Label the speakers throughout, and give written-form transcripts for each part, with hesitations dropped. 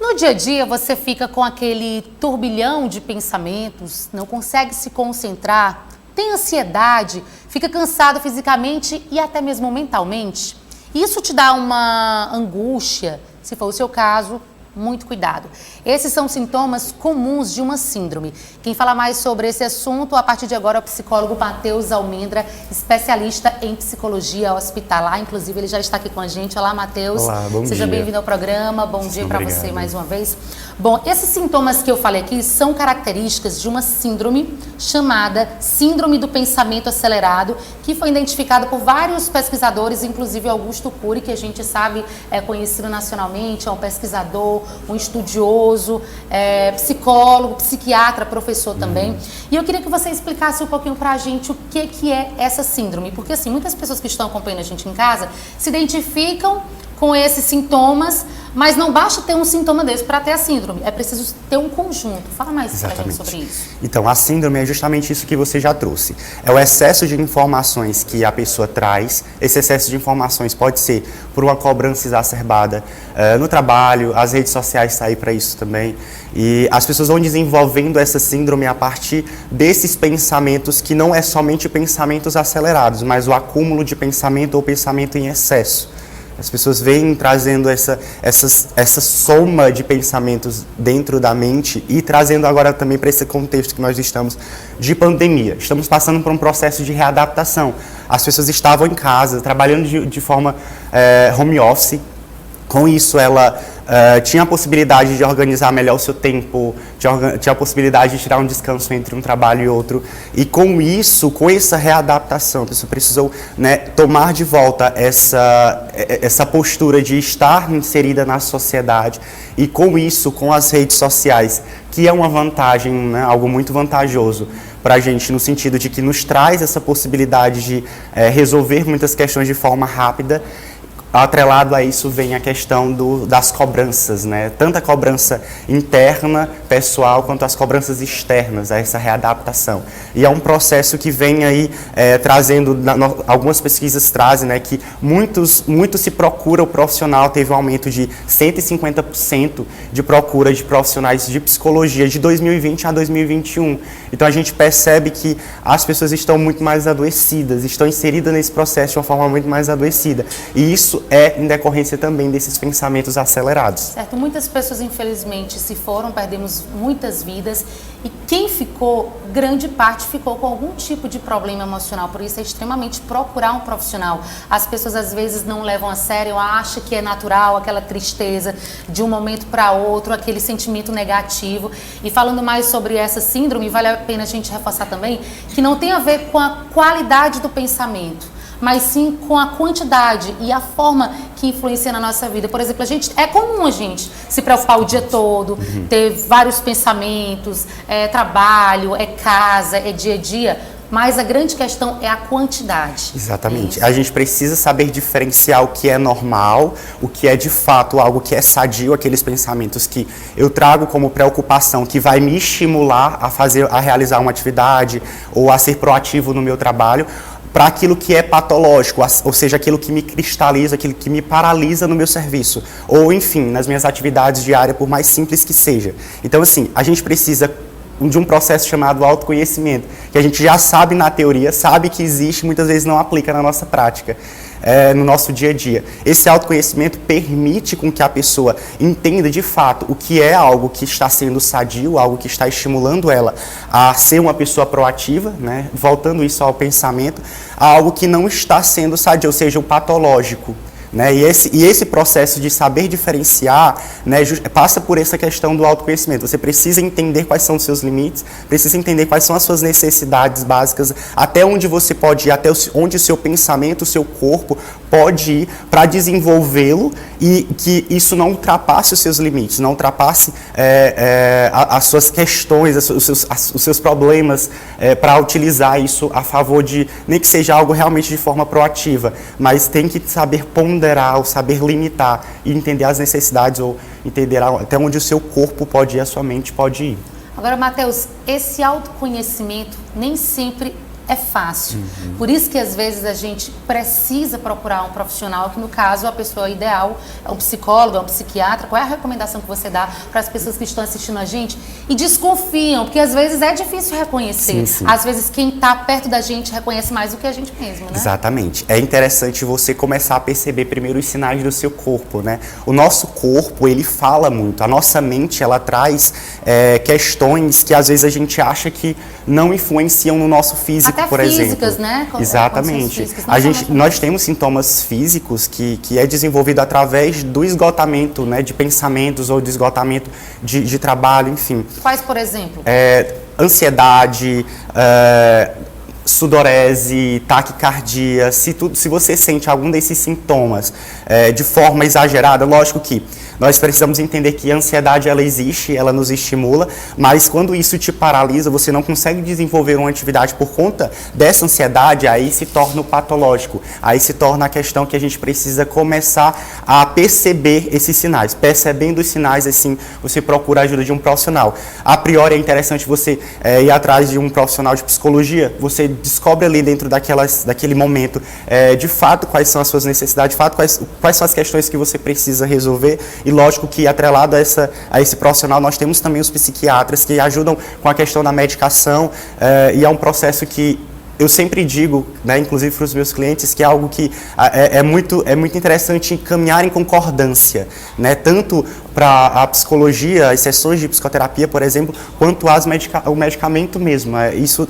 Speaker 1: No dia a dia, você fica com aquele turbilhão de pensamentos, não consegue se concentrar, tem ansiedade, fica cansado fisicamente e até mesmo mentalmente. Isso te dá uma angústia, se for o seu caso, muito cuidado. Esses são sintomas comuns de uma síndrome. Quem fala mais sobre esse assunto, a partir de agora, é o psicólogo Matheus Almendra, especialista em psicologia hospitalar. Inclusive, ele já está aqui com a gente. Olá, Matheus.
Speaker 2: Olá, bom dia.
Speaker 1: Seja bem-vindo ao programa. Bom dia para
Speaker 2: Obrigado.
Speaker 1: você mais uma vez. Bom, esses sintomas que eu falei aqui são características de uma síndrome chamada Síndrome do Pensamento Acelerado, que foi identificada por vários pesquisadores, inclusive Augusto Cury, que a gente sabe é conhecido nacionalmente, é um pesquisador, um estudioso, psicólogo, psiquiatra, professor também. E eu queria que você explicasse um pouquinho pra gente o que é essa síndrome. Porque, assim, muitas pessoas que estão acompanhando a gente em casa se identificam com esses sintomas, mas não basta ter um sintoma desse para ter a síndrome. É preciso ter um conjunto. Fala mais pra gente sobre isso.
Speaker 2: Então, a síndrome é justamente isso que você já trouxe. É o excesso de informações que a pessoa traz. Esse excesso de informações pode ser por uma cobrança exacerbada no trabalho, as redes sociais estão aí para isso também. E as pessoas vão desenvolvendo essa síndrome a partir desses pensamentos que não é somente pensamentos acelerados, mas o acúmulo de pensamento ou pensamento em excesso. As pessoas vêm trazendo essa soma de pensamentos dentro da mente e trazendo agora também para esse contexto que nós estamos de pandemia. Estamos passando por um processo de readaptação. As pessoas estavam em casa, trabalhando de forma home office. Com isso, ela tinha a possibilidade de organizar melhor o seu tempo, tinha a possibilidade de tirar um descanso entre um trabalho e outro. E com isso, com essa readaptação, a pessoa precisou, né, tomar de volta essa postura de estar inserida na sociedade. E com isso, com as redes sociais, que é uma vantagem, né, algo muito vantajoso para a gente, no sentido de que nos traz essa possibilidade de resolver muitas questões de forma rápida. Atrelado a isso vem a questão das cobranças, né? Tanto a cobrança interna, pessoal, quanto as cobranças externas, a essa readaptação. E é um processo que vem aí trazendo, algumas pesquisas trazem, né, que muito se procura o profissional, teve um aumento de 150% de procura de profissionais de psicologia de 2020 a 2021. Então a gente percebe que as pessoas estão muito mais adoecidas, estão inseridas nesse processo de uma forma muito mais adoecida. E isso é em decorrência também desses pensamentos acelerados.
Speaker 1: Certo, muitas pessoas infelizmente se foram, perdemos muitas vidas e quem ficou, grande parte ficou com algum tipo de problema emocional, por isso é extremamente procurar um profissional. As pessoas às vezes não levam a sério, acham que é natural aquela tristeza de um momento para outro, aquele sentimento negativo. E falando mais sobre essa síndrome, vale a pena a gente reforçar também que não tem a ver com a qualidade do pensamento, mas sim com a quantidade e a forma que influencia na nossa vida. Por exemplo, é comum a gente se preocupar o dia todo, ter vários pensamentos, trabalho, casa, dia a dia, mas a grande questão é a quantidade.
Speaker 2: Exatamente. A gente precisa saber diferenciar o que é normal, o que é de fato algo que é sadio, aqueles pensamentos que eu trago como preocupação, que vai me estimular a realizar uma atividade ou a ser proativo no meu trabalho, para aquilo que é patológico, ou seja, aquilo que me cristaliza, aquilo que me paralisa no meu serviço, ou enfim, nas minhas atividades diárias, por mais simples que seja. Então, assim, a gente precisa de um processo chamado autoconhecimento, que a gente já sabe na teoria, sabe que existe, muitas vezes não aplica na nossa prática, no nosso dia a dia. Esse autoconhecimento permite com que a pessoa entenda de fato o que é algo que está sendo sadio, algo que está estimulando ela a ser uma pessoa proativa, né? Voltando isso ao pensamento, a algo que não está sendo sadio, ou seja, o patológico. Né? E esse processo de saber diferenciar, né, passa por essa questão do autoconhecimento. Você precisa entender quais são os seus limites, precisa entender quais são as suas necessidades básicas, até onde você pode ir, até onde o seu pensamento, o seu corpo pode ir para desenvolvê-lo e que isso não ultrapasse os seus limites, não ultrapasse as suas questões, os seus problemas, para utilizar isso a favor de, nem que seja algo realmente de forma proativa, mas tem que saber ponderar, ou saber limitar e entender as necessidades, ou entender até onde o seu corpo pode ir, a sua mente pode ir.
Speaker 1: Agora, Matheus, esse autoconhecimento nem sempre é fácil. Por isso que às vezes a gente precisa procurar um profissional, que no caso a pessoa ideal é um psicólogo, é um psiquiatra. Qual é a recomendação que você dá para as pessoas que estão assistindo a gente e desconfiam, porque às vezes é difícil reconhecer.
Speaker 2: Sim.
Speaker 1: Às vezes quem está perto da gente reconhece mais do que a gente mesmo, né?
Speaker 2: Exatamente. É interessante você começar a perceber primeiro os sinais do seu corpo, né? O nosso corpo, ele fala muito. A nossa mente, ela traz questões que às vezes a gente acha que não influenciam no nosso físico,
Speaker 1: até
Speaker 2: por
Speaker 1: físicas,
Speaker 2: exemplo.
Speaker 1: né?
Speaker 2: Exatamente.
Speaker 1: Físicas,
Speaker 2: Nós temos sintomas físicos que é desenvolvido através do esgotamento, né, de pensamentos ou do esgotamento de trabalho, enfim.
Speaker 1: Quais, por exemplo?
Speaker 2: Ansiedade, sudorese, taquicardia. Se você sente algum desses sintomas de forma exagerada, lógico que nós precisamos entender que a ansiedade, ela existe, ela nos estimula, mas quando isso te paralisa, você não consegue desenvolver uma atividade por conta dessa ansiedade, aí se torna o patológico. Aí se torna a questão que a gente precisa começar a perceber esses sinais. Percebendo os sinais, assim, você procura a ajuda de um profissional. A priori é interessante você ir atrás de um profissional de psicologia. Você descobre ali dentro daquele momento, de fato, quais são as suas necessidades, de fato, quais são as questões que você precisa resolver. E lógico que, atrelado a esse profissional, nós temos também os psiquiatras que ajudam com a questão da medicação, e é um processo que eu sempre digo, né, inclusive para os meus clientes, que é algo que é muito interessante caminhar em concordância, né, tanto para a psicologia, as sessões de psicoterapia, por exemplo, quanto o medicamento mesmo.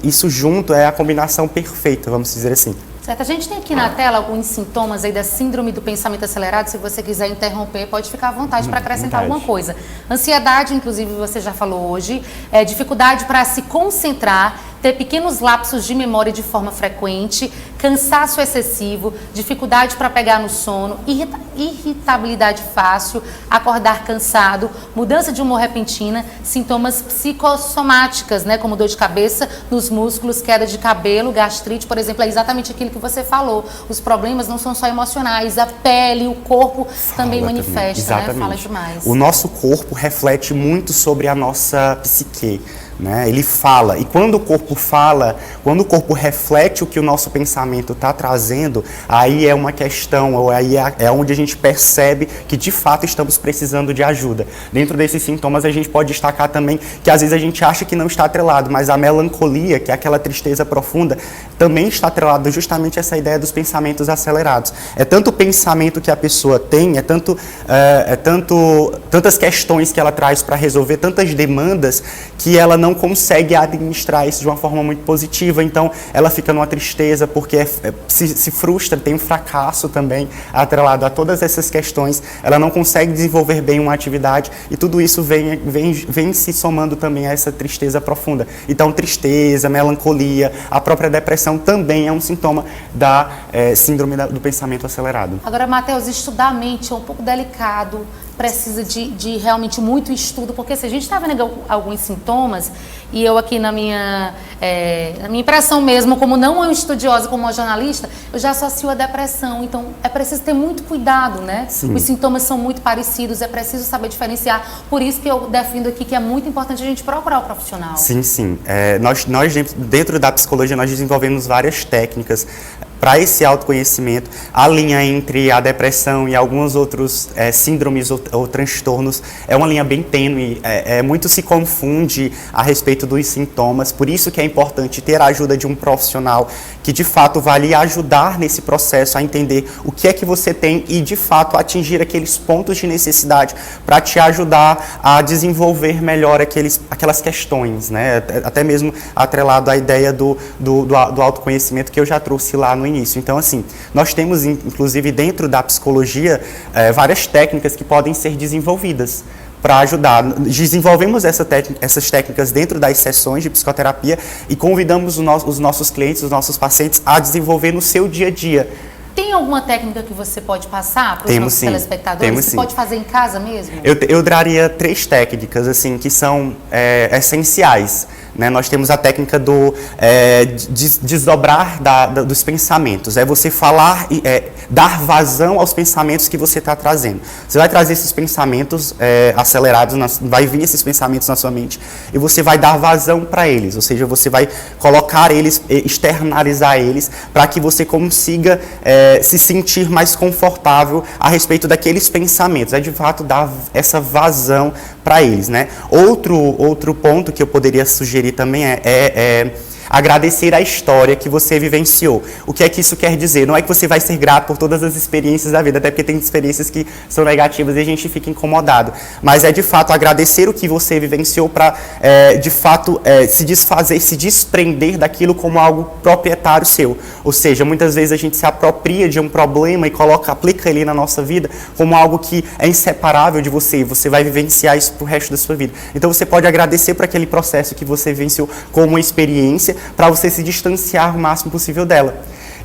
Speaker 2: Isso junto é a combinação perfeita, vamos dizer assim.
Speaker 1: Certo. A gente tem aqui na tela alguns sintomas aí da síndrome do pensamento acelerado. Se você quiser interromper, pode ficar à vontade para acrescentar alguma coisa. Ansiedade, inclusive, você já falou hoje. Dificuldade para se concentrar, ter pequenos lapsos de memória de forma frequente, cansaço excessivo, dificuldade para pegar no sono, irritabilidade fácil, acordar cansado, mudança de humor repentina, sintomas psicossomáticas, né, como dor de cabeça nos músculos, queda de cabelo, gastrite, por exemplo, é exatamente aquilo que você falou. Os problemas não são só emocionais, a pele, o corpo também manifesta, né? Fala demais.
Speaker 2: O nosso corpo reflete muito sobre a nossa psique. Né? Ele fala, e quando o corpo fala, quando o corpo reflete o que o nosso pensamento está trazendo, aí é uma questão, ou aí é onde a gente percebe que de fato estamos precisando de ajuda. Dentro desses sintomas a gente pode destacar também que às vezes a gente acha que não está atrelado, mas a melancolia, que é aquela tristeza profunda, também está atrelado justamente a essa ideia dos pensamentos acelerados. É tanto o pensamento que a pessoa tem, tantas questões que ela traz para resolver, tantas demandas, que ela não consegue administrar isso de uma forma muito positiva, então ela fica numa tristeza porque se frustra, tem um fracasso também atrelado a todas essas questões, ela não consegue desenvolver bem uma atividade e tudo isso vem se somando também a essa tristeza profunda. Então tristeza, melancolia, a própria depressão também é um sintoma da síndrome do pensamento acelerado.
Speaker 1: Agora, Matheus, estudar a mente é um pouco delicado, precisa de realmente muito estudo, porque se a gente está vendo alguns sintomas, e eu aqui na minha impressão mesmo, como não uma estudiosa, como uma jornalista, eu já associo a depressão, então é preciso ter muito cuidado, né?
Speaker 2: Sim.
Speaker 1: Os sintomas são muito parecidos, é preciso saber diferenciar, por isso que eu defendo aqui que é muito importante a gente procurar o profissional.
Speaker 2: Sim, sim. Nós dentro da psicologia, nós desenvolvemos várias técnicas para esse autoconhecimento. A linha entre a depressão e alguns outros síndromes ou transtornos é uma linha bem tênue, muito se confunde a respeito dos sintomas, por isso que é importante ter a ajuda de um profissional que de fato vai lhe ajudar nesse processo a entender o que é que você tem e de fato atingir aqueles pontos de necessidade para te ajudar a desenvolver melhor aquelas questões, né? Até mesmo atrelado à ideia do autoconhecimento que eu já trouxe lá no início. Então, assim, nós temos, inclusive, dentro da psicologia, várias técnicas que podem ser desenvolvidas para ajudar. Desenvolvemos essas técnicas dentro das sessões de psicoterapia e convidamos os nossos clientes, os nossos pacientes a desenvolver no seu dia a dia.
Speaker 1: Tem alguma técnica que você pode passar para os nossos telespectadores? Você pode fazer em casa mesmo?
Speaker 2: Eu daria 3 técnicas assim, que são essenciais. né? Nós temos a técnica do desdobrar dos pensamentos. É você falar e dar vazão aos pensamentos que você está trazendo. Você vai trazer esses pensamentos acelerados, vai vir esses pensamentos na sua mente e você vai dar vazão para eles. Ou seja, você vai colocar eles, externalizar eles, para que você consiga se sentir mais confortável a respeito daqueles pensamentos. É de fato dar essa vazão para eles, né? Outro ponto que eu poderia sugerir também é agradecer a história que você vivenciou. O que é que isso quer dizer? Não é que você vai ser grato por todas as experiências da vida, até porque tem experiências que são negativas e a gente fica incomodado. Mas é de fato agradecer o que você vivenciou para, de fato, se desfazer, se desprender daquilo como algo proprietário seu. Ou seja, muitas vezes a gente se apropria de um problema e aplica ele na nossa vida como algo que é inseparável de você. Você vai vivenciar isso pro resto da sua vida. Então você pode agradecer por aquele processo que você vivenciou como uma experiência, para você se distanciar o máximo possível dela.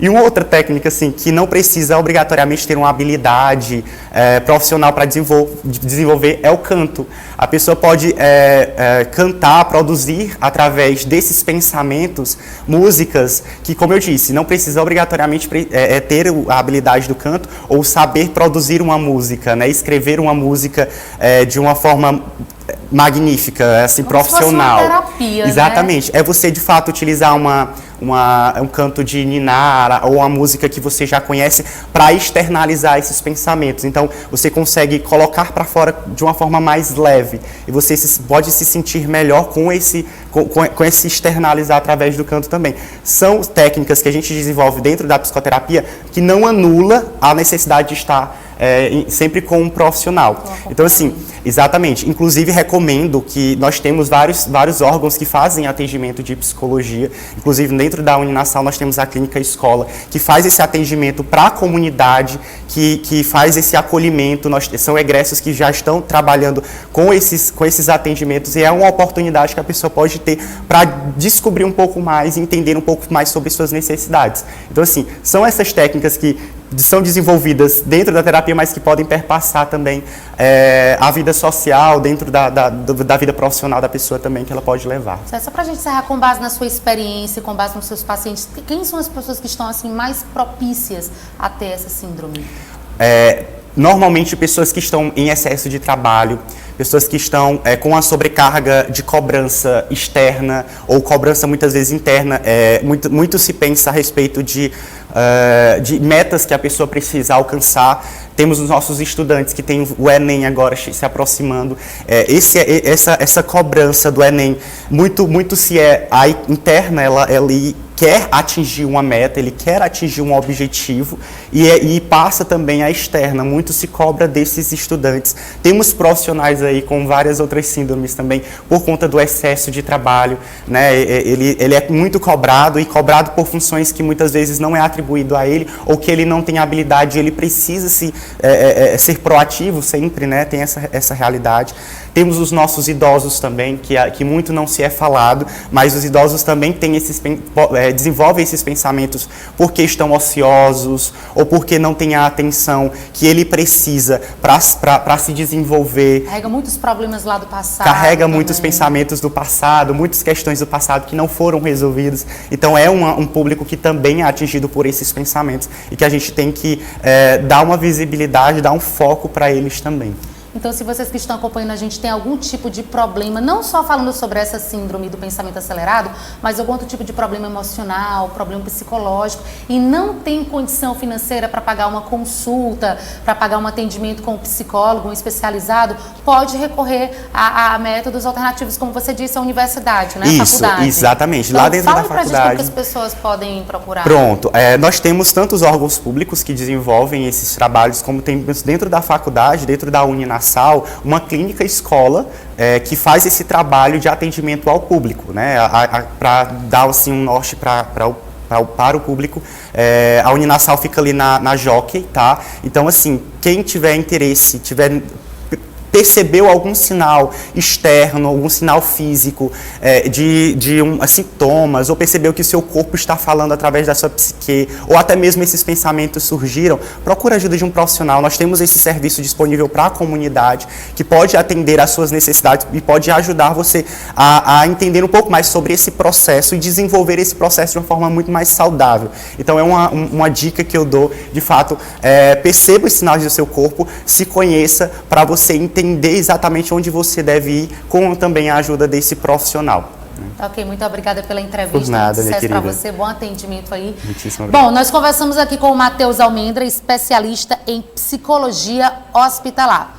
Speaker 2: E uma outra técnica, assim, que não precisa obrigatoriamente ter uma habilidade profissional para desenvolver é o canto. A pessoa pode cantar, produzir através desses pensamentos, músicas que, como eu disse, não precisa obrigatoriamente ter a habilidade do canto ou saber produzir uma música, né? Escrever uma música de uma forma magnífica, assim, como profissional.
Speaker 1: Se fosse uma terapia,
Speaker 2: exatamente. Né? É você, de fato, utilizar um canto de ninar ou uma música que você já conhece para externalizar esses pensamentos. Então, você consegue colocar para fora de uma forma mais leve e você pode se sentir melhor com esse externalizar através do canto também. São técnicas que a gente desenvolve dentro da psicoterapia que não anula a necessidade de estar sempre com um profissional. Então, assim, exatamente. Inclusive, recomendo que nós temos vários órgãos que fazem atendimento de psicologia. Inclusive, dentro da Uninasal, nós temos a Clínica Escola, que faz esse atendimento para a comunidade, que faz esse acolhimento. São egressos que já estão trabalhando com esses atendimentos e é uma oportunidade que a pessoa pode ter para descobrir um pouco mais e entender um pouco mais sobre suas necessidades. Então, assim, são essas técnicas que são desenvolvidas dentro da terapia, mas que podem perpassar também a vida social, dentro da vida profissional da pessoa também, que ela pode levar.
Speaker 1: Só para a gente encerrar, com base na sua experiência, com base nos seus pacientes, quem são as pessoas que estão assim mais propícias a ter essa síndrome?
Speaker 2: Normalmente pessoas que estão em excesso de trabalho, pessoas que estão com a sobrecarga de cobrança externa ou cobrança muitas vezes interna. Muito se pensa a respeito de metas que a pessoa precisa alcançar. Temos os nossos estudantes que têm o Enem agora se aproximando. Essa cobrança do Enem, muito se a interna, ela quer atingir uma meta, ele quer atingir um objetivo e passa também a externa. Muito se cobra desses estudantes. Temos profissionais aí com várias outras síndromes também, por conta do excesso de trabalho, né? Ele é muito cobrado e cobrado por funções que muitas vezes não é atribuído a ele ou que ele não tem habilidade, ele precisa ser proativo sempre, né? Tem essa realidade. Temos os nossos idosos também, que muito não se é falado, mas os idosos também têm desenvolvem esses pensamentos porque estão ociosos ou porque não têm a atenção que ele precisa para se desenvolver.
Speaker 1: Carrega muitos problemas lá do passado.
Speaker 2: Carrega muitos pensamentos do passado, muitas questões do passado que não foram resolvidas. Então é um público que também é atingido por esses pensamentos e que a gente tem que dar uma visibilidade, dar um foco para eles também.
Speaker 1: Então, se vocês que estão acompanhando a gente tem algum tipo de problema, não só falando sobre essa síndrome do pensamento acelerado, mas algum outro tipo de problema emocional, problema psicológico, e não tem condição financeira para pagar uma consulta, para pagar um atendimento com um psicólogo, um especializado, pode recorrer a métodos alternativos, como você disse, a universidade, né?
Speaker 2: Isso, faculdade. Exatamente. Então, lá dentro da faculdade. Fala pra gente como
Speaker 1: que as pessoas podem procurar.
Speaker 2: Pronto. Nós temos tantos órgãos públicos que desenvolvem esses trabalhos, como temos dentro da faculdade, dentro da Uninasal, uma clínica escola que faz esse trabalho de atendimento ao público, né? Para dar assim, um norte para o público. A Uninasal fica ali na Jockey, tá? Então, assim, quem tiver interesse, percebeu algum sinal externo, algum sinal físico de sintomas, ou percebeu que o seu corpo está falando através da sua psique, ou até mesmo esses pensamentos surgiram, procura a ajuda de um profissional. Nós temos esse serviço disponível para a comunidade, que pode atender às suas necessidades e pode ajudar você a entender um pouco mais sobre esse processo e desenvolver esse processo de uma forma muito mais saudável. Então é uma dica que eu dou, de fato, perceba os sinais do seu corpo, se conheça para você entender exatamente onde você deve ir, com também a ajuda desse profissional.
Speaker 1: Ok, muito obrigada pela entrevista.
Speaker 2: Por nada,
Speaker 1: muito sucesso
Speaker 2: minha
Speaker 1: para
Speaker 2: querida.
Speaker 1: você, bom atendimento aí.
Speaker 2: Muitíssimo obrigado.
Speaker 1: Bom, nós conversamos aqui com o Matheus Almendra, especialista em psicologia hospitalar.